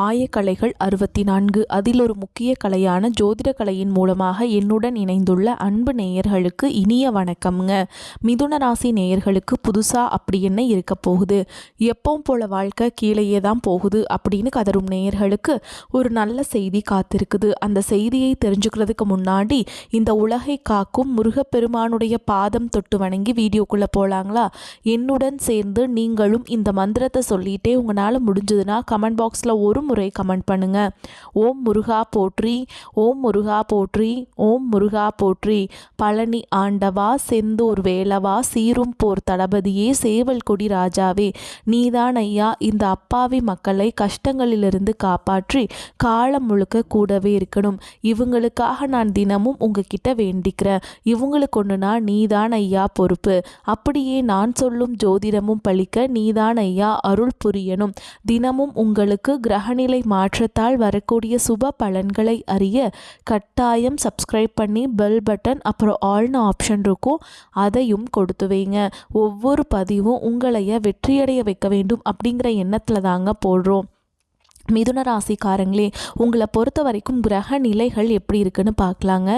ஆயக்கலைகள் 64 அதில் ஒரு முக்கிய கலையான ஜோதிட கலையின் மூலமாக என்னுடன் இணைந்துள்ள அன்பு நேயர்களுக்கு இனிய வணக்கம்ங்க. மிதுன ராசி நேயர்களுக்கு புதுசா அப்படி என்ன இருக்க போகுது, எப்பவும் போல வாழ்க்கை கீழேயே தான் போகுது அப்படின்னு கதரும் நேயர்களுக்கு ஒரு நல்ல செய்தி காத்திருக்குது. அந்த செய்தியை தெரிஞ்சுக்கிறதுக்கு முன்னாடி இந்த உலகை காக்கும் முருகப்பெருமானுடைய பாதம் தொட்டு வணங்கி வீடியோக்குள்ள போலாங்களா? என்னுடன் சேர்ந்து நீங்களும் இந்த மந்திரத்தை சொல்லிட்டே உங்களால் முடிஞ்சதுன்னா கமெண்ட் பாக்ஸில் ஒரு முறை கமெண்ட் பண்ணுங்க. ஓம் முருகா போற்றி, ஓம் முருகா போற்றி, ஓம் முருகா போற்றி. பழனி ஆண்டவா, செந்தூர் வேலவா, சீரும் போர் தளபதியே, சேவல் கொடி ராஜாவே, நீதான் ஐயா இந்த அப்பாவி மக்களை கஷ்டங்களிலிருந்து காப்பாற்றி காலம் முழுக்க கூடவே இருக்கணும். இவங்களுக்காக நான் தினமும் உங்ககிட்ட வேண்டிக்கிறேன். இவங்களுக்கு ஒன்றுனா நீதான் ஐயா பொறுப்பு. அப்படியே நான் சொல்லும் ஜோதிடமும் பழிக்க நீதான் ஐயா அருள் புரியணும். தினமும் உங்களுக்கு கிரகநிலை மாற்றத்தால் வரக்கூடிய சுப பலன்களை அறிய கட்டாயம் சப்ஸ்கிரைப் பண்ணி பெல் பட்டன் அப்புறம் ஆல்னு ஆப்ஷன் இருக்கும், அதையும் கொடுத்து வைங்க. ஒவ்வொரு பதிவும் உங்களைய வெற்றியடைய வைக்க வேண்டும் அப்படிங்கிற எண்ணத்தில் தாங்க போடுறோம். மிதுன ராசிக்காரங்களே, உங்களை பொறுத்த வரைக்கும் கிரக நிலைகள் எப்படி இருக்குன்னு பார்க்கலாங்க.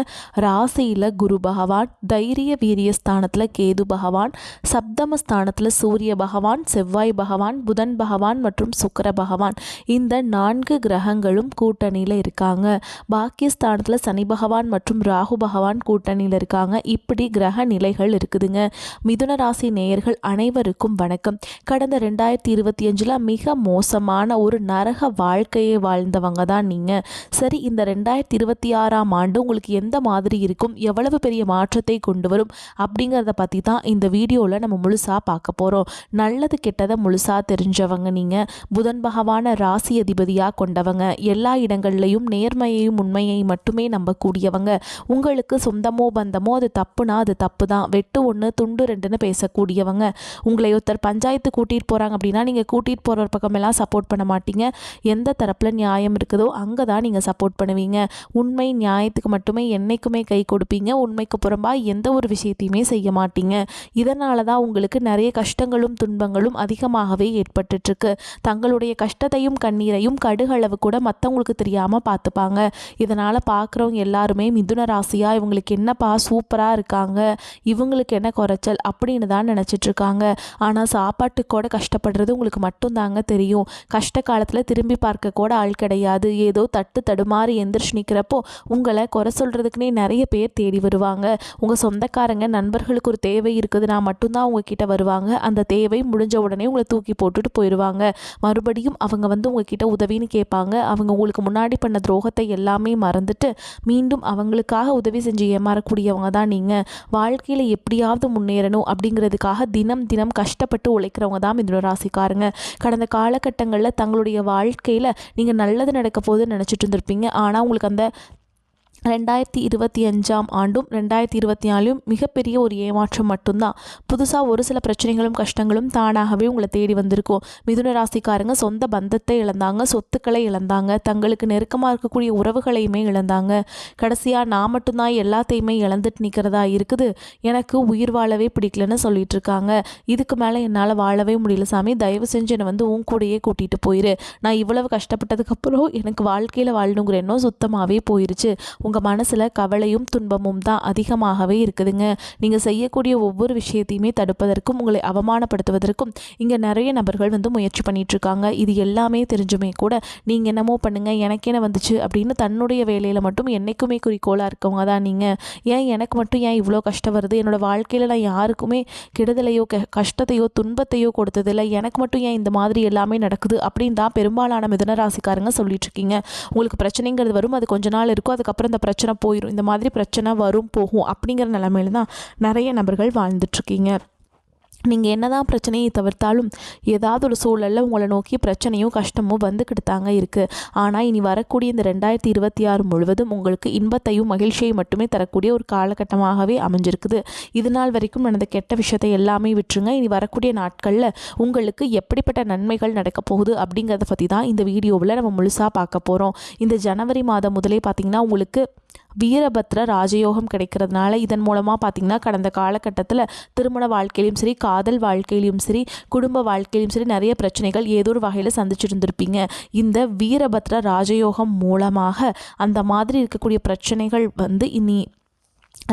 ராசியில் குரு பகவான், தைரிய வீரிய ஸ்தானத்தில் கேது பகவான், சப்தம ஸ்தானத்தில் சூரிய பகவான், செவ்வாய் பகவான், புதன் பகவான் மற்றும் சுக்கிர பகவான், இந்த 4 கிரகங்களும் கூட்டணியில் இருக்காங்க. பாக்கியஸ்தானத்தில் சனி பகவான் மற்றும் ராகு பகவான் கூட்டணியில் இருக்காங்க. இப்படி கிரக நிலைகள் இருக்குதுங்க. மிதுன ராசி நேயர்கள் அனைவருக்கும் வணக்கம். கடந்த 2025 மிக மோசமான ஒரு நரக வாழ்க்கையை வாழ்ந்தவங்க தான் நீங்கள். சரி, இந்த 2026ஆம் ஆண்டு உங்களுக்கு எந்த மாதிரி இருக்கும், எவ்வளவு பெரிய மாற்றத்தை கொண்டு வரும் அப்படிங்கிறத பற்றி தான் இந்த வீடியோவில் நம்ம முழுசாக பார்க்க போகிறோம். நல்லது கெட்டதை முழுசாக தெரிஞ்சவங்க நீங்கள். புதன் பகவான ராசி அதிபதியாக கொண்டவங்க, எல்லா இடங்கள்லையும் நேர்மையையும் உண்மையை மட்டுமே நம்பக்கூடியவங்க. உங்களுக்கு சொந்தமோ பந்தமோ அது தப்புனா அது தப்பு தான், வெட்டு 1 துண்டு 2ன்னு பேசக்கூடியவங்க. உங்களை ஒருத்தர் பஞ்சாயத்து கூட்டிகிட்டு போகிறாங்க அப்படின்னா நீங்கள் கூட்டிகிட்டு போகிற பக்கமெல்லாம் சப்போர்ட் பண்ண மாட்டீங்க. எந்த தரப்பில் நியாயம் இருக்குதோ அங்கே தான் நீங்கள் சப்போர்ட் பண்ணுவீங்க. உண்மை நியாயத்துக்கு மட்டுமே என்றைக்குமே கை கொடுப்பீங்க. உண்மைக்கு புறம்பாக எந்த ஒரு விஷயத்தையுமே செய்ய மாட்டீங்க. இதனால தான் உங்களுக்கு நிறைய கஷ்டங்களும் துன்பங்களும் அதிகமாகவே ஏற்பட்டுருக்கு. தங்களுடைய கஷ்டத்தையும் கண்ணீரையும் கடுகளவு கூட மற்றவங்களுக்கு தெரியாமல் பார்த்துப்பாங்க. இதனால் பார்க்குறவங்க எல்லாருமே மிதுன ராசியாக இவங்களுக்கு என்னப்பா சூப்பராக இருக்காங்க, இவங்களுக்கு என்ன குறைச்சல் அப்படின்னு தான் நினச்சிட்ருக்காங்க. ஆனால் சாப்பாட்டுக்கூட கஷ்டப்படுறது உங்களுக்கு மட்டும்தாங்க தெரியும். கஷ்ட காலத்தில் திரும்பி பார்க்க கூட ஆள் கிடையாது. ஏதோ தட்டு தடுமாறி எந்திரிச்சு நிற்கிறப்போ உங்களை குறை சொல்கிறதுக்குனே நிறைய பேர் தேடி வருவாங்க. உங்கள் சொந்தக்காரங்க நண்பர்களுக்கு ஒரு தேவை இருக்குதுன்னா மட்டும்தான் உங்ககிட்ட வருவாங்க. அந்த தேவை முடிஞ்ச உடனே உங்களை தூக்கி போட்டுட்டு போயிடுவாங்க. மறுபடியும் அவங்க வந்து உங்ககிட்ட உதவின்னு கேட்பாங்க. அவங்க உங்களுக்கு முன்னாடி பண்ண துரோகத்தை எல்லாமே மறந்துட்டு மீண்டும் அவங்களுக்காக உதவி செஞ்சு ஏமாறக்கூடியவங்க தான் நீங்கள். வாழ்க்கையில் எப்படியாவது முன்னேறணும் அப்படிங்கிறதுக்காக தினம் தினம் கஷ்டப்பட்டு உழைக்கிறவங்க தான் மிதுன ராசிக்காரங்க. கடந்த காலகட்டங்களில் தங்களுடைய வாழ்க்கையில் நீங்கள் நல்லது நடக்க போகுதுன்னு நினச்சிட்டு இருந்திருப்பீங்க. ஆனால் உங்களுக்கு அந்த 2025ஆம் ஆண்டும் 2024லும் மிகப்பெரிய ஒரு ஏமாற்றம் மட்டும்தான். புதுசாக ஒரு சில பிரச்சனைகளும் கஷ்டங்களும் தானாகவே உங்களை தேடி வந்திருக்கும். மிதுன ராசிக்காரங்க சொந்த பந்தத்தை இழந்தாங்க, சொத்துக்களை இழந்தாங்க, தங்களுக்கு நெருக்கமாக இருக்கக்கூடிய உறவுகளையுமே இழந்தாங்க. கடைசியாக நான் மட்டும்தான் எல்லாத்தையுமே இழந்துட்டு நிற்கிறதா இருக்குது, எனக்கு உயிர் வாழவே பிடிக்கலன்னு சொல்லிட்டு இருக்காங்க. இதுக்கு மேலே என்னால் வாழவே முடியல சாமி, தயவு செஞ்சு என்னை வந்து உன் கூடையே கூட்டிகிட்டு போயிரு. நான் இவ்வளவு கஷ்டப்பட்டதுக்கப்புறம் எனக்கு வாழ்க்கையில் வாழணுங்கிற எண்ணம் சுத்தமாகவே போயிருச்சு. உங்கள் மனசில் கவலையும் துன்பமும் தான் அதிகமாகவே இருக்குதுங்க. நீங்கள் செய்யக்கூடிய ஒவ்வொரு விஷயத்தையுமே தடுப்பதற்கும் உங்களை அவமானப்படுத்துவதற்கும் இங்கே நிறைய நபர்கள் வந்து முயற்சி பண்ணிகிட்ருக்காங்க. இது எல்லாமே தெரிஞ்சுமே கூட நீங்கள் என்னமோ பண்ணுங்கள், எனக்கு என்ன வந்துச்சு அப்படின்னு தன்னுடைய வேலையில் மட்டும் என்றைக்குமே குறிக்கோளாக இருக்கவங்க தான் நீங்கள். ஏன் எனக்கு மட்டும் ஏன் இவ்வளோ கஷ்டம் வருது, என்னோடய வாழ்க்கையில் நான் யாருக்குமே கெடுதலையோ கஷ்டத்தையோ துன்பத்தையோ கொடுத்ததில்லை, எனக்கு மட்டும் ஏன் இந்த மாதிரி எல்லாமே நடக்குது அப்படின்னு தான் பெரும்பாலான மிதுன ராசிக்காரங்க சொல்லிட்டு இருக்கீங்க. உங்களுக்கு பிரச்சனைங்கிறது வரும், அது கொஞ்ச நாள் இருக்கும், அதுக்கப்புறம் இந்த பிரச்சனை போயிடும். இந்த மாதிரி பிரச்சனை வரும் போகும் அப்படிங்கிற நிலைமையில தான் நிறைய நபர்கள் வாழ்ந்துட்டுருக்கீங்க. நீங்கள் என்னதான் பிரச்சனையை தவிர்த்தாலும் ஏதாவது ஒரு சூழலில் உங்களை நோக்கி பிரச்சனையும் கஷ்டமும் வந்துக்கிட்டு தாங்க இருக்குது. ஆனால் இனி வரக்கூடிய இந்த 2026 முழுவதும் உங்களுக்கு இன்பத்தையும் மகிழ்ச்சியை மட்டுமே தரக்கூடிய ஒரு காலகட்டமாகவே அமைஞ்சிருக்குது. இது நாள் வரைக்கும் நடந்த கெட்ட விஷயத்தை எல்லாமே விட்டுருங்க. இனி வரக்கூடிய நாட்களில் உங்களுக்கு எப்படிப்பட்ட நன்மைகள் நடக்க போகுது அப்படிங்கிறத பற்றி தான் இந்த வீடியோவில் நம்ம முழுசாக பார்க்க போகிறோம். இந்த ஜனவரி மாதம் முதலே பார்த்திங்கன்னா உங்களுக்கு வீரபத்ர ராஜயோகம் கிடைக்கிறதுனால இதன் மூலமாக பார்த்திங்கன்னா கடந்த காலகட்டத்தில் திருமண வாழ்க்கையிலும் சரி, காதல் வாழ்க்கையிலும் சரி, குடும்ப வாழ்க்கையிலும் சரி நிறைய பிரச்சனைகள் ஏதோ ஒரு வகையில் சந்திச்சுருந்துருப்பீங்க. இந்த வீரபத்ர ராஜயோகம் மூலமாக அந்த மாதிரி இருக்கக்கூடிய பிரச்சனைகள் இனி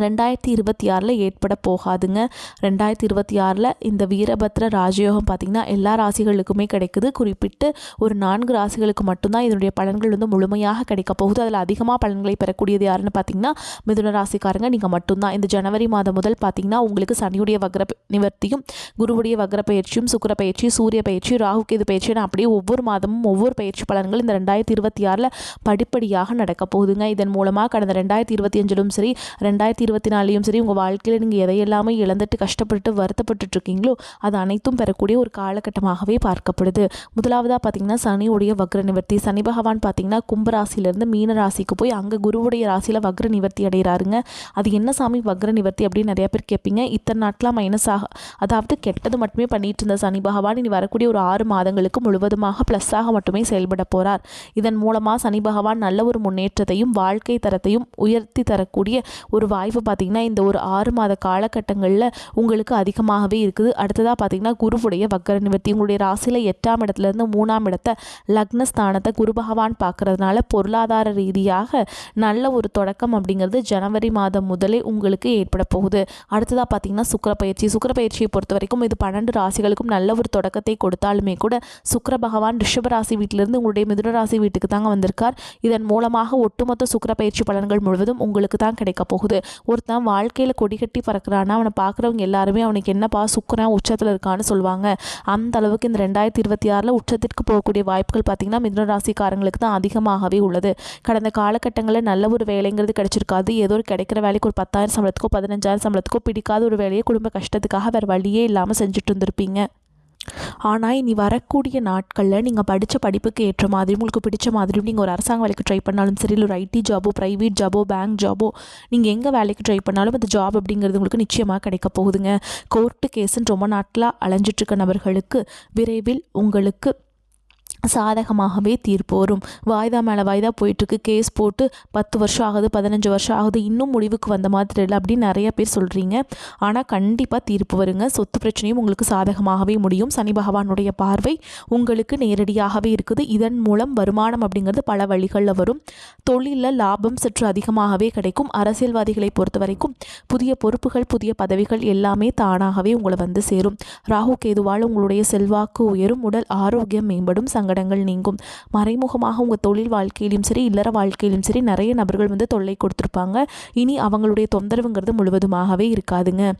2026 ஏற்பட போகாதுங்க. 2026 இந்த வீரபத்ர ராஜயோகம் பார்த்திங்கன்னா எல்லா ராசிகளுக்குமே கிடைக்குது. குறிப்பிட்டு ஒரு 4 ராசிகளுக்கு மட்டும்தான் இதனுடைய பலன்கள் முழுமையாக கிடைக்க போகுது. அதில் அதிகமாக பலன்களை பெறக்கூடியது யாருன்னு பார்த்திங்கன்னா மிதுன ராசிக்காரங்க நீங்கள் மட்டும்தான். இந்த ஜனவரி மாதம் முதல் பார்த்திங்கன்னா உங்களுக்கு சனியுடைய வக்ர நிவர்த்தியும், குருவுடைய வக்ர பயிற்சியும், சுக்கிர பயிற்சி, சூரிய பயிற்சி, ராகு கேது பயிற்சின்னு அப்படியே ஒவ்வொரு மாதமும் ஒவ்வொரு பயிற்சி பலன்கள் இந்த 2026 படிப்படியாக நடக்க போகுதுங்க. இதன் மூலமாக கடந்த 2025லும் சரி, 2024லையும் சரி உங்கள் வாழ்க்கையில் நீங்கள் எதையெல்லாமே இழந்துட்டு கஷ்டப்பட்டு வருத்தப்பட்டு இருக்கீங்களோ அது அனைத்தும் பெறக்கூடிய ஒரு காலகட்டமாகவே பார்க்கப்படுது. முதலாவதாக பார்த்தீங்கன்னா சனியுடைய வக்ர நிவர்த்தி. சனி பகவான் பார்த்தீங்கன்னா கும்பராசிலிருந்து மீன ராசிக்கு போய் அங்கே குருவுடைய ராசியில் வக்ர நிவர்த்தி அடைகிறாருங்க. அது என்ன சாமி வக்ர நிவர்த்தி அப்படின்னு நிறைய பேர் கேட்பீங்க. இத்தனை நாட்களாக மைனஸாக, அதாவது கெட்டது மட்டுமே பண்ணிட்டு இருந்த சனி பகவான் இனி வரக்கூடிய ஒரு 6 மாதங்களுக்கு முழுவதுமாக ப்ளஸ்ஸாக மட்டுமே செயல்பட போகிறார். இதன் மூலமாக சனி பகவான் நல்ல ஒரு முன்னேற்றத்தையும் வாழ்க்கை தரத்தையும் உயர்த்தி தரக்கூடிய ஒரு வாய்ப்பு பார்த்தீங்கன்னா இந்த ஒரு 6 மாத காலகட்டங்களில் உங்களுக்கு அதிகமாகவே இருக்குது. அடுத்ததாக பார்த்தீங்கன்னா குருவுடைய வக்ர நிவர்த்தி. உங்களுடைய ராசியில் 8ஆம் இடத்துலேருந்து 3ஆம் இடத்தை லக்னஸ்தானத்தை குரு பகவான் பார்க்கறதுனால பொருளாதார ரீதியாக நல்ல ஒரு தொடக்கம் அப்படிங்கிறது ஜனவரி மாதம் முதலே உங்களுக்கு ஏற்பட போகுது. அடுத்ததாக பார்த்தீங்கன்னா சுக்கிர பயிற்சி. சுக்கிர பயிற்சியை பொறுத்த வரைக்கும் இது 12 ராசிகளுக்கும் நல்ல ஒரு தொடக்கத்தை கொடுத்தாலுமே கூட சுக்கிர பகவான் ரிஷப ராசி வீட்டிலிருந்து உங்களுடைய மிதுன ராசி வீட்டுக்கு தாங்க வந்திருக்கார். இதன் மூலமாக ஒட்டுமொத்த சுக்கிர பயிற்சி பலன்கள் முழுவதும் உங்களுக்கு தான் கிடைக்க போகுது. ஒருத்தன் வாழ்க்கையில் கொடி கட்டி பறக்கிறான்னா அவனை பார்க்குறவங்க எல்லாருமே அவனுக்கு என்னப்பா சுக்கரன் உச்சத்தில் இருக்கான்னு சொல்லுவாங்க. அந்த அளவுக்கு இந்த 2026 உச்சத்திற்கு போகக்கூடிய வாய்ப்புகள் பார்த்திங்கன்னா மிதுன ராசிக்காரங்களுக்கு தான் அதிகமாகவே உள்ளது. கடந்த காலகட்டங்களில் நல்ல ஒரு வேலைங்கிறது கிடைச்சிருக்காது. ஏதோ ஒரு கிடைக்கிற வேலைக்கு ஒரு 10,000 சம்பளத்துக்கோ 15,000 சம்பளத்துக்கோ பிடிக்காத ஒரு வேலையை குடும்ப கஷ்டத்துக்காக வேறு வழியே இல்லாமல் செஞ்சுட்டு இருந்திருப்பீங்க. ஆனால் இனி வரக்கூடிய நாட்களில் நீங்கள் படித்த படிப்புக்கு ஏற்ற மாதிரி உங்களுக்கு பிடிச்ச மாதிரியும் நீங்கள் ஒரு அரசாங்க வேலைக்கு ட்ரை பண்ணாலும் சரி, இல்லை ஒரு ஐடி ஜாபோ, ப்ரைவேட் ஜாபோ, பேங்க் ஜாபோ, நீங்கள் எங்கே வேலைக்கு ட்ரை பண்ணாலும் அந்த ஜாப் அப்படிங்கிறது உங்களுக்கு நிச்சயமாக கிடைக்க போகுதுங்க. கோர்ட்டு கேஸுன்னு ரொம்ப நாட்களாக அலைஞ்சிட்ருக்க நபர்களுக்கு விரைவில் உங்களுக்கு சாதகமாகவே தீர்ப்பு வரும். வாய்தா மேலே வாய்தா போயிட்டுருக்கு, கேஸ் போட்டு 10 வருஷம் ஆகுது, 15 வருஷம் ஆகுது, இன்னும் முடிவுக்கு வந்த மாதிரி இல்லை அப்படின்னு நிறைய பேர் சொல்கிறீங்க. ஆனால் கண்டிப்பாக தீர்ப்பு வருங்க. சொத்து பிரச்சனையும் உங்களுக்கு சாதகமாகவே முடியும். சனி பகவானுடைய பார்வை உங்களுக்கு நேரடியாகவே இருக்குது. இதன் மூலம் வருமானம் அப்படிங்கிறது பல வழிகளில் வரும். தொழிலில் லாபம் சற்று அதிகமாகவே கிடைக்கும். அரசியல்வாதிகளை பொறுத்த வரைக்கும் புதிய பொறுப்புகள், புதிய பதவிகள் எல்லாமே தானாகவே உங்களை சேரும். ராகு கேதுவால் உங்களுடைய செல்வாக்கு உயரும், உடல் ஆரோக்கியம் மேம்படும், சங்கடங்கள் நீங்கும். மறைமுகமாக உங்கள் தொழில் வாழ்க்கையிலும் சரி, இல்லற வாழ்க்கையிலும் சரி நிறைய நபர்கள் தொல்லை கொடுத்துருப்பாங்க. இனி அவங்களுடைய தொந்தரவுங்கிறது முழுவதுமாகவே இருக்காதுங்க.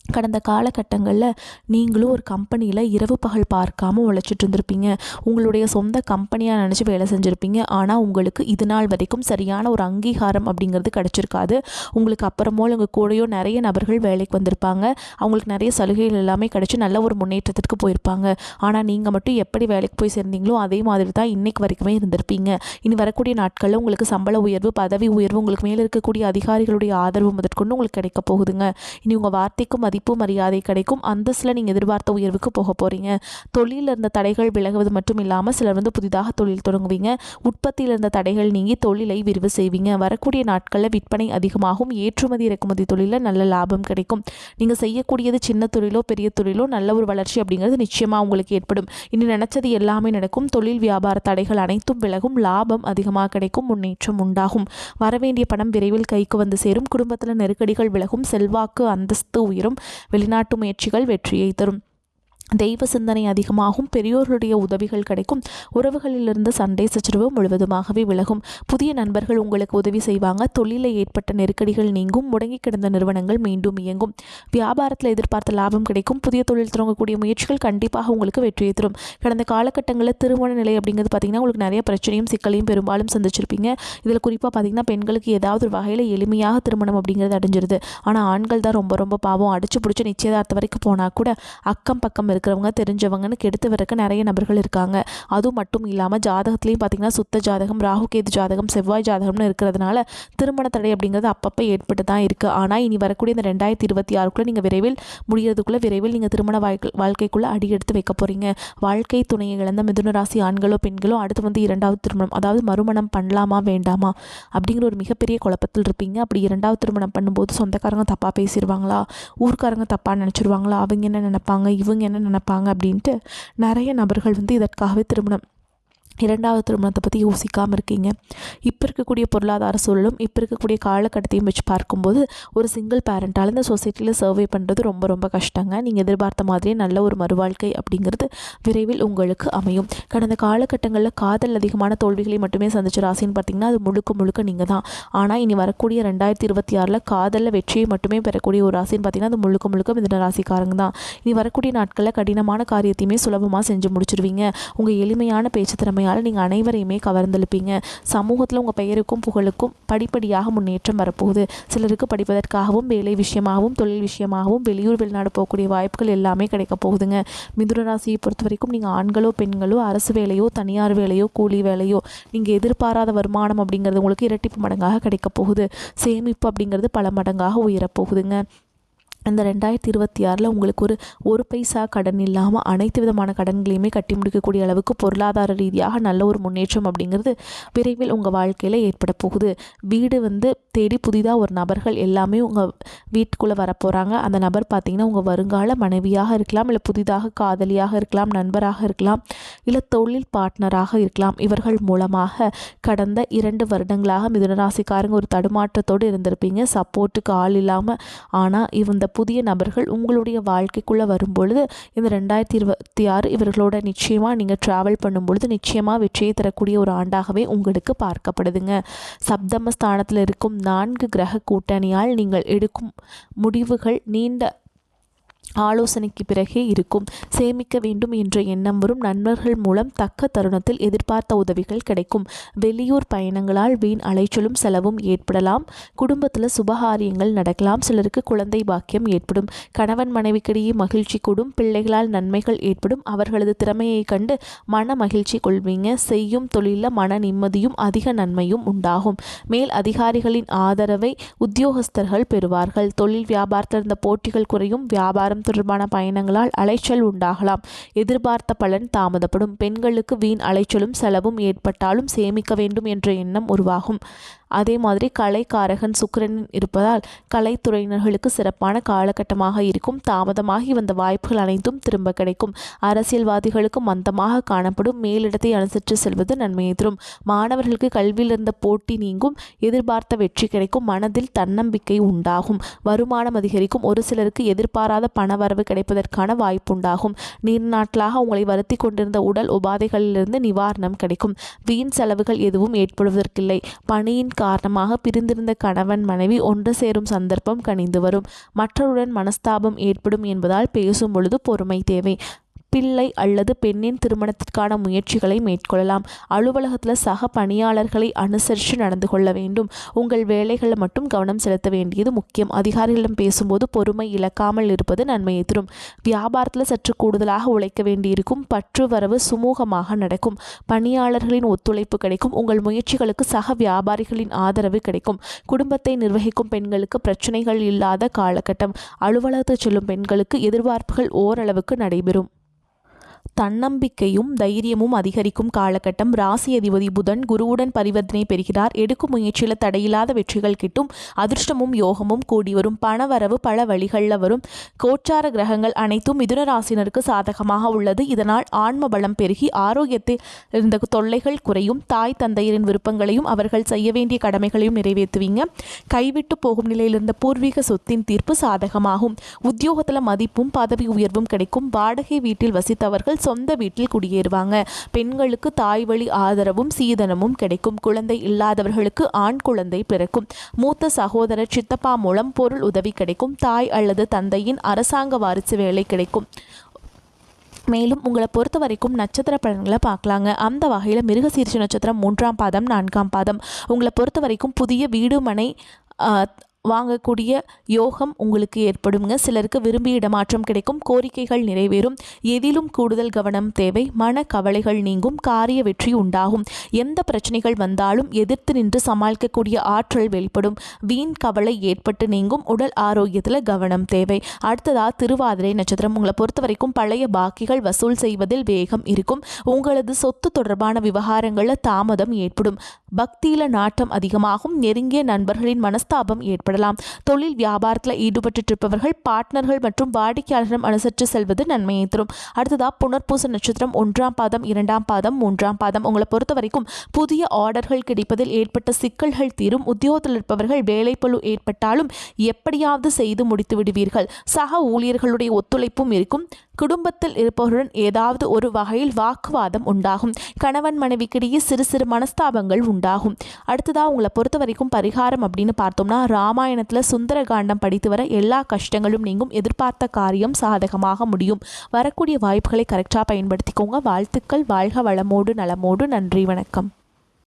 கடந்த காலகட்டங்களில் நீங்களும் ஒரு கம்பெனியில் இரவு பகல் பார்க்காம உழைச்சிட்டு இருந்திருப்பீங்க. உங்களுடைய சொந்த கம்பெனியாக நினச்சி வேலை செஞ்சுருப்பீங்க. ஆனால் உங்களுக்கு இது நாள் வரைக்கும் சரியான ஒரு அங்கீகாரம் அப்படிங்கிறது கிடச்சிருக்காது. உங்களுக்கு அப்புறமோ உங்கள் கூடயோ நிறைய நபர்கள் வேலைக்கு வந்திருப்பாங்க. அவங்களுக்கு நிறைய சலுகைகள் எல்லாமே கிடச்சி நல்ல ஒரு முன்னேற்றத்திற்கு போயிருப்பாங்க. ஆனால் நீங்கள் மட்டும் எப்படி வேலைக்கு போய் சேர்ந்தீங்களோ அதே மாதிரி தான் இன்றைக்கு வரைக்குமே இருந்திருப்பீங்க. இனி வரக்கூடிய நாட்களில் உங்களுக்கு சம்பள உயர்வு, பதவி உயர்வு, உங்களுக்கு மேலே இருக்கக்கூடிய அதிகாரிகளுடைய ஆதரவு முதற்கொண்டு உங்களுக்கு கிடைக்க போகுதுங்க. இனி உங்கள் வார்த்தைக்கும் மதிப்பு மரியாதை கிடைக்கும். அந்தஸ்தில் நீங்கள் எதிர்பார்த்த உயர்வுக்கு போக போகிறீங்க. தொழிலில் இருந்த தடைகள் விலகுவது மட்டும் இல்லாமல் சிலர் புதிதாக தொழில் தொடங்குவீங்க. உற்பத்தியில் இருந்த தடைகள் நீங்கி தொழிலை விரிவு செய்வீங்க. வரக்கூடிய நாட்களில் விற்பனை அதிகமாகும். ஏற்றுமதி இறக்குமதி தொழிலில் நல்ல லாபம் கிடைக்கும். நீங்கள் செய்யக்கூடியது சின்ன தொழிலோ பெரிய தொழிலோ நல்ல ஒரு வளர்ச்சி அப்படிங்கிறது நிச்சயமாக உங்களுக்கு ஏற்படும். இனி நினைச்சது எல்லாமே நடக்கும். தொழில் வியாபார தடைகள் அனைத்தும் விலகும். லாபம் அதிகமாக கிடைக்கும். முன்னேற்றம் உண்டாகும். வரவேண்டிய பணம் விரைவில் கைக்கு சேரும். குடும்பத்தில் நெருக்கடிகள் விலகும். செல்வாக்கு அந்தஸ்து உயரும். வெளிநாட்டு முயற்சிகள் வெற்றியை தரும். தெய்வ சிந்தனை அதிகமாகும். பெரியோர்களுடைய உதவிகள் கிடைக்கும். உறவுகளிலிருந்து சண்டை சச்சரவு முழுவதுமாகவே விலகும். புதிய நண்பர்கள் உங்களுக்கு உதவி செய்வாங்க. தொழிலில் ஏற்பட்ட நெருக்கடிகள் நீங்கும். முடங்கி கிடந்த நிறுவனங்கள் மீண்டும் இயங்கும். வியாபாரத்தில் எதிர்பார்த்த லாபம் கிடைக்கும். புதிய தொழில் தொடங்கக்கூடிய முயற்சிகள் கண்டிப்பாக உங்களுக்கு வெற்றியை தரும். கடந்த காலகட்டங்களில் திருமண நிலை அப்படிங்கிறது பார்த்திங்கன்னா உங்களுக்கு நிறைய பிரச்சனையும் சிக்கலையும் பெரும்பாலும் சந்திச்சிருப்பீங்க. இதில் குறிப்பாக பார்த்திங்கன்னா பெண்களுக்கு ஏதாவது ஒரு வகையில் எளிமையாக திருமணம் அப்படிங்கிறது அடைஞ்சிருது. ஆனால் ஆண்கள் தான் ரொம்ப ரொம்ப பாவம். அடிச்சு பிடிச்சி நிச்சயதார்த்தம் வரைக்கும் போனால் கூட அக்கம் பக்கம் இருக்கிறவங்க தெரிஞ்சவங்கன்னு கெடுத்து வரக்க நிறைய நபர்கள் இருக்காங்க. அதுவும் மட்டும் இல்லாமல் ஜாதகத்துலேயும் பார்த்திங்கன்னா சுத்த ஜாதகம், ராகுகேது ஜாதகம், செவ்வாய் ஜாதகம்னு இருக்கிறதுனால திருமண தடை அப்படிங்கிறது அப்பப்போ ஏற்பட்டு தான் இருக்குது. ஆனால் இனி வரக்கூடிய இந்த 2026க்குள்ளே நீங்கள் விரைவில் நீங்கள் திருமண வாழ்க்கைக்குள்ளே அடி எடுத்து வைக்க போகிறீங்க. வாழ்க்கை துணையை இழந்த மிதுன ராசி ஆண்களோ பெண்களோ அடுத்து வந்து 2வது திருமணம், அதாவது மறுமணம் பண்ணலாமா வேண்டாமா அப்படிங்கிற ஒரு மிகப்பெரிய குழப்பத்தில் இருப்பீங்க. அப்படி 2வது திருமணம் பண்ணும்போது சொந்தக்காரங்க தப்பாக பேசிடுவாங்களா, ஊர்க்காரங்க தப்பாக நினச்சிடுவாங்களா, அவங்க என்ன நினைப்பாங்க, இவங்க என்ன நினைப்பாங்க அப்படின்ட்டு நிறைய நபர்கள் வந்து இதற்காகவே 2வது திருமணத்தை பற்றி யோசிக்காமல் இருக்கீங்க. இப்போ இருக்கக்கூடிய பொருளாதார சூழலும் இப்போ இருக்கக்கூடிய காலகட்டத்தையும் வச்சு பார்க்கும்போது ஒரு சிங்கிள் பேரண்ட்டால் இந்த சொசைட்டியில் சர்வே பண்ணுறது ரொம்ப ரொம்ப கஷ்டங்க. நீங்கள் எதிர்பார்த்த மாதிரியே நல்ல ஒரு மறுவாழ்க்கை அப்படிங்கிறது விரைவில் உங்களுக்கு அமையும். கடந்த காலகட்டங்களில் காதல் அதிகமான தோல்விகளை மட்டுமே சந்திச்ச ராசின்னு பார்த்திங்கன்னா அது முழுக்க நீங்கள் தான். ஆனால் இனி வரக்கூடிய 2026 காதலில் வெற்றியை மட்டுமே பெறக்கூடிய ஒரு ராசின்னு பார்த்திங்கன்னா அது முழுக்க மிதுன ராசிக்காரங்க தான். இனி வரக்கூடிய நாட்களில் கடினமான காரியத்தையுமே சுலபமாக செஞ்சு முடிச்சிருவீங்க. உங்கள் எளிமையான பேச்சு திறமையால் நீங்கள் அனைவரையுமே கவர்ந்தெழுப்பீங்க. சமூகத்தில் உங்கள் பெயருக்கும் புகழுக்கும் படிப்படியாக முன்னேற்றம் வரப்போகுது. சிலருக்கு படிப்பதற்காகவும் வேலை விஷயமாகவும் தொழில் விஷயமாகவும் வெளியூர் வெளிநாடு போகக்கூடிய வாய்ப்புகள் எல்லாமே கிடைக்க போகுதுங்க. மிதுன ராசியை பொறுத்த வரைக்கும் நீங்கள் ஆண்களோ பெண்களோ அரசு வேலையோ தனியார் வேலையோ கூலி வேலையோ நீங்கள் எதிர்பாராத வருமானம் அப்படிங்கிறது உங்களுக்கு இரட்டிப்பு மடங்காக கிடைக்க போகுது. சேமிப்பு அப்படிங்கிறது பல மடங்காக உயரப்போகுதுங்க. இந்த 2026 உங்களுக்கு ஒரு பைசா கடன் இல்லாமல் அனைத்து விதமான கடன்களையுமே கட்டி முடிக்கக்கூடிய அளவுக்கு பொருளாதார ரீதியாக நல்ல ஒரு முன்னேற்றம் அப்படிங்கிறது விரைவில் உங்கள் வாழ்க்கையில் ஏற்பட போகுது. வீடு வந்து தேடி புதிதாக ஒரு நபர்கள் எல்லாமே உங்கள் வீட்டுக்குள்ளே வரப்போகிறாங்க. அந்த நபர் பார்த்திங்கன்னா உங்கள் வருங்கால மனைவியாக இருக்கலாம், இல்லை புதிதாக காதலியாக இருக்கலாம், நண்பராக இருக்கலாம், இல்லை தொழில் பார்ட்னராக இருக்கலாம். இவர்கள் மூலமாக கடந்த 2 வருடங்களாக மிதுனராசிக்காரங்க ஒரு தடுமாற்றத்தோடு இருந்திருப்பீங்க, சப்போர்ட்டுக்கு ஆள் இல்லாமல். ஆனால் இந்த புதிய நபர்கள் உங்களுடைய வாழ்க்கைக்குள்ளே வரும்பொழுது இந்த 2026 இவர்களோட நிச்சயமாக நீங்கள் ட்ராவல் பண்ணும்பொழுது நிச்சயமாக வெற்றியை தரக்கூடிய ஒரு ஆண்டாகவே உங்களுக்கு பார்க்கப்படுதுங்க. சப்தமஸ்தானத்தில் இருக்கும் 4 கிரக கூட்டணியால் நீங்கள் எடுக்கும் முடிவுகள் நீண்ட ஆலோசனைக்கு பிறகே இருக்கும். சேமிக்க வேண்டும் என்ற எண்ணம் வரும். நண்பர்கள் மூலம் தக்க தருணத்தில் எதிர்பார்த்த உதவிகள் கிடைக்கும். வெளியூர் பயணங்களால் வீண் அலைச்சலும் செலவும் ஏற்படலாம். குடும்பத்தில் சுபகாரியங்கள் நடக்கலாம். சிலருக்கு குழந்தை பாக்கியம் ஏற்படும். கணவன் மனைவிக்கிடையே மகிழ்ச்சி கூடும். பிள்ளைகளால் நன்மைகள் ஏற்படும். அவர்களது திறமையை கண்டு மன மகிழ்ச்சி கொள்வீங்க. செய்யும் தொழிலில் மன நிம்மதியும் அதிக நன்மையும் உண்டாகும். மேல் அதிகாரிகளின் ஆதரவை உத்தியோகஸ்தர்கள் பெறுவார்கள். தொழில் வியாபாரத்தில் இருந்த போட்டிகள் குறையும். வியாபாரம் தொடர்பான பயணங்களால் அலைச்சல் உண்டாகலாம். எதிர்பார்த்த பலன் தாமதப்படும். பெண்களுக்கு வீண் அலைச்சலும் செலவும் ஏற்பட்டாலும் சேமிக்க வேண்டும் என்ற எண்ணம் உருவாகும். அதே மாதிரி கலைக்காரகன் சுக்கிரன் இருப்பதால் கலைத்துறையினர்களுக்கு சிறப்பான காலகட்டமாக இருக்கும். தாமதமாகி வந்த வாய்ப்புகள் அனைத்தும் திரும்ப கிடைக்கும். அரசியல்வாதிகளுக்கு மந்தமாக காணப்படும். மேலிடத்தை அனுசரித்து செல்வது நன்மையை தரும். மாணவர்களுக்கு கல்வியில் இருந்த போட்டி நீங்கும். எதிர்பார்த்த வெற்றி கிடைக்கும். மனதில் தன்னம்பிக்கை உண்டாகும். வருமானம் அதிகரிக்கும். ஒரு சிலருக்கு எதிர்பாராத பணவரவு கிடைப்பதற்கான வாய்ப்பு உண்டாகும். நீண்ட நாட்களாக உங்களை வருத்தி கொண்டிருந்த உடல் உபாதைகளிலிருந்து நிவாரணம் கிடைக்கும். வீண் செலவுகள் எதுவும் ஏற்படுவதற்கில்லை. பணியின் காரணமாக பிரிந்திருந்த கணவன் மனைவி ஒன்று சேரும் சந்தர்ப்பம் கனிந்து வரும். மற்றவருடன் மனஸ்தாபம் ஏற்படும் என்பதால் பேசும் பொழுது பொறுமை தேவை. பிள்ளை அல்லது பெண்ணின் திருமணத்திற்கான முயற்சிகளை மேற்கொள்ளலாம். அலுவலகத்தில் சக பணியாளர்களை அனுசரித்து நடந்து கொள்ள வேண்டும். உங்கள் வேலைகளில் மட்டும் கவனம் செலுத்த வேண்டியது முக்கியம். அதிகாரிகளிடம் பேசும்போது பொறுமை இழக்காமல் இருப்பது நன்மையை தரும். வியாபாரத்தில் சற்று கூடுதலாக உழைக்க வேண்டியிருக்கும். பற்று வரவு சுமூகமாக நடக்கும். பணியாளர்களின் ஒத்துழைப்பு கிடைக்கும். உங்கள் முயற்சிகளுக்கு சக வியாபாரிகளின் ஆதரவு கிடைக்கும். குடும்பத்தை நிர்வகிக்கும் பெண்களுக்கு பிரச்சனைகள் இல்லாத காலகட்டம். அலுவலகத்தில் செல்லும் பெண்களுக்கு எதிர்பார்ப்புகள் ஓரளவுக்கு நடைபெறும். தன்னம்பிக்கையும் தைரியமும் அதிகரிக்கும் காலகட்டம். ராசி அதிபதி புதன் குருவுடன் பரிவர்த்தனை பெறுகிறார். எடுக்கும் முயற்சியில் தடையில்லாத வெற்றிகள் கிட்டும். அதிர்ஷ்டமும் யோகமும் கூடி வரும். பணவரவு பல வழிகளில் வரும். கோச்சார கிரகங்கள் அனைத்தும் மிதுன ராசினருக்கு சாதகமாக உள்ளது. இதனால் ஆன்ம பலம் பெருகி ஆரோக்கியத்தில் இருந்த தொல்லைகள் குறையும். தாய் தந்தையரின் விருப்பங்களையும் அவர்கள் செய்ய வேண்டிய கடமைகளையும் நிறைவேற்றுவீங்க. கைவிட்டு போகும் நிலையில் இருந்த பூர்வீக சொத்தின் தீர்ப்பு சாதகமாகும். உத்தியோகத்தில் மதிப்பும் பதவி உயர்வும் கிடைக்கும். வாடகை வீட்டில் வசித்தவர்கள் சொந்த வீட்டில் குடியேறுவாங்க. பெண்களுக்கு தாய் வழி ஆதரவும் சீதனமும் கிடைக்கும். குழந்தை இல்லாதவர்களுக்கு ஆண் குழந்தை பிறக்கும். மூத்த சகோதரர் சித்தப்பா மூலம் பொருள் உதவி கிடைக்கும். தாய் அல்லது தந்தையின் அரசாங்க வாரிசு வேலை கிடைக்கும். மேலும் உங்களை பொறுத்த வரைக்கும் நட்சத்திர பலன்களை பார்க்கலாங்க. அந்த வகையில் மிருகசீரிஷ நட்சத்திரம் 3ஆம் பாதம் 4ஆம் பாதம். உங்களை பொறுத்த வரைக்கும் புதிய வீடு மனை வாங்கக்கூடிய யோகம் உங்களுக்கு ஏற்படுங்க. சிலருக்கு விரும்பிய இடமாற்றம் கிடைக்கும், கோரிக்கைகள் நிறைவேறும், எதிலும் கூடுதல் கவனம் தேவை, மன கவலைகள் நீங்கும், காரிய வெற்றி உண்டாகும். எந்த பிரச்சனைகள் வந்தாலும் எதிர்த்து நின்று சமாளிக்கக்கூடிய ஆற்றல் வெளிப்படும், வீண் கவலை ஏற்பட்டு நீங்கும், உடல் ஆரோக்கியத்தில் கவனம் தேவை. அடுத்ததா திருவாதிரை நட்சத்திரம். உங்களை பொறுத்த வரைக்கும் பழைய பாக்கிகள் வசூல் செய்வதில் வேகம் இருக்கும். உங்களது சொத்து தொடர்பான விவகாரங்களில் தாமதம் ஏற்படும். பக்தியில நாட்டம் அதிகமாகும். நெருங்கிய நண்பர்களின் மனஸ்தாபம் ஏற்படலாம். தொழில் வியாபாரத்தில் ஈடுபட்டு இருப்பவர்கள் பார்ட்னர்கள் மற்றும் வாடிக்கையாளர்களிடம் அனுசரித்து செல்வது நன்மையை தரும். அடுத்ததா புனர்பூச நட்சத்திரம். 1ஆம் பாதம், 2ஆம் பாதம், 3ஆம் பாதம். உங்களை பொறுத்த வரைக்கும் புதிய ஆர்டர்கள் கிடைப்பதில் ஏற்பட்ட சிக்கல்கள் தீரும். உத்தியோகத்தில் இருப்பவர்கள் வேலைப்பளு ஏற்பட்டாலும் எப்படியாவது செய்து முடித்து விடுவீர்கள். சக ஊழியர்களுடைய ஒத்துழைப்பும் இருக்கும். குடும்பத்தில் இருப்பவருடன் ஏதாவது ஒரு வகையில் வாக்குவாதம் உண்டாகும். கணவன் மனைவிக்கிடையே சிறு சிறு மனஸ்தாபங்கள் உண்டாகும். அடுத்ததா உங்களை பொறுத்த வரைக்கும் பரிகாரம் அப்படின்னு பார்த்தோம்னா, ராமாயணத்தில் சுந்தர காண்டம் படித்து வர எல்லா கஷ்டங்களும் நீங்கும். எதிர்பார்த்த காரியம் சாதகமாக முடியும். வரக்கூடிய வாய்ப்புகளை கரெக்டாக பயன்படுத்திக்கோங்க. வாழ்த்துக்கள். வாழ்க வளமோடு நலமோடு. நன்றி, வணக்கம்.